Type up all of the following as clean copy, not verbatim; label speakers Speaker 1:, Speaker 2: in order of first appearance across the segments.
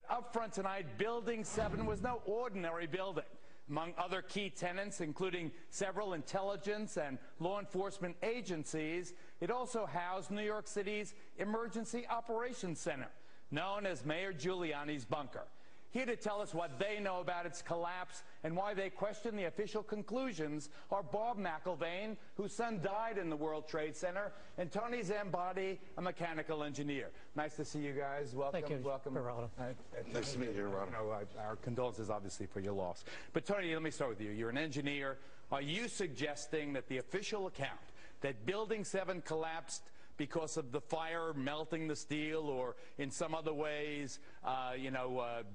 Speaker 1: Up front tonight, Building 7 was no ordinary building. Among other key tenants, including several intelligence and law enforcement agencies, it also housed New York City's Emergency Operations Center, known as Mayor Giuliani's bunker. Here to tell us what they know about its collapse and why they question the official conclusions are Bob McIlvaine, whose son died in the World Trade Center, and Tony Zambati, a mechanical engineer. Nice to see you guys. Welcome.
Speaker 2: Thank you,
Speaker 1: welcome.
Speaker 2: Geraldo.
Speaker 1: Nice to meet you, Geraldo. Our condolences, obviously, for your loss. But Tony, let me start with you. You're an engineer. Are you suggesting that the official account that Building 7 collapsed because of the fire melting the steel or in some other ways,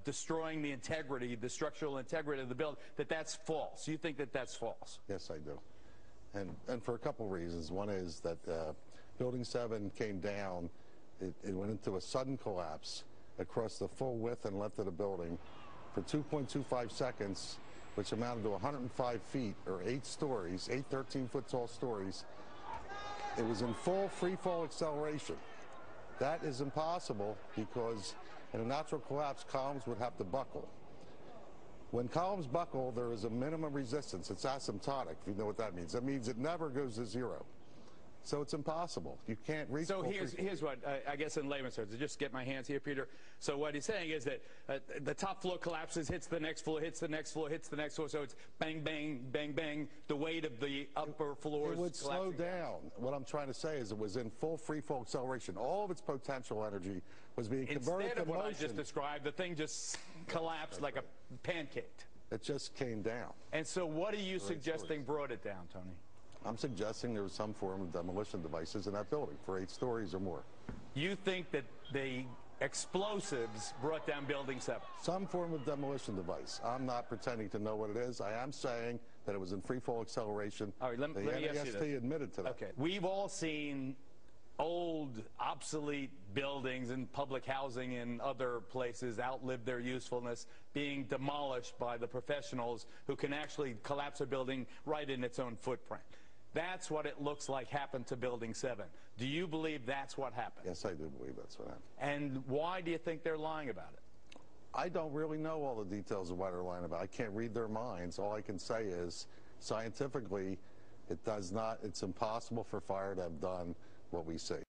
Speaker 1: destroying the integrity, the structural integrity of the building, that's false? You think that that's false?
Speaker 3: Yes, I do. And for a couple reasons. One is that Building 7 came down. It went into a sudden collapse across the full width and length of the building for 2.25 seconds, which amounted to 105 feet, or 8 stories, 8 13-foot tall stories. It was in full free fall acceleration. That is impossible because in a natural collapse, columns would have to buckle. When columns buckle, there is a minimum resistance. It's asymptotic, if you know what that means. That means it never goes to zero. So it's impossible. You can't reach.
Speaker 1: So here's what, I guess in layman's terms, to just get my hands here, Peter. So what he's saying is that the top floor collapses, hits the next floor, hits the next floor, hits the next floor. So it's bang, bang, bang, bang. The weight of the upper floors.
Speaker 3: It would slow down. What I'm trying to say is it was in full free fall acceleration. All of its potential energy was being converted
Speaker 1: Instead
Speaker 3: to
Speaker 1: of what
Speaker 3: motion.
Speaker 1: I just described, the thing just collapsed like a pancake.
Speaker 3: It just came down.
Speaker 1: And so what are you suggesting brought it down, Tony?
Speaker 3: I'm suggesting there was some form of demolition devices in that building for 8 stories or more.
Speaker 1: You think that the explosives brought down Building 7?
Speaker 3: Some form of demolition device. I'm not pretending to know what it is. I am saying that it was in free fall acceleration.
Speaker 1: All right, let me ask you this.
Speaker 3: NAST admitted to that.
Speaker 1: Okay, we've all seen old, obsolete buildings and public housing in other places outlive their usefulness, being demolished by the professionals who can actually collapse a building right in its own footprint. That's what it looks like happened to Building 7. Do you believe that's what happened?
Speaker 3: Yes, I do believe that's what happened.
Speaker 1: And why do you think they're lying about it?
Speaker 3: I don't really know all the details of why they're lying about it. I can't read their minds. All I can say is, scientifically, it's impossible for fire to have done what we see.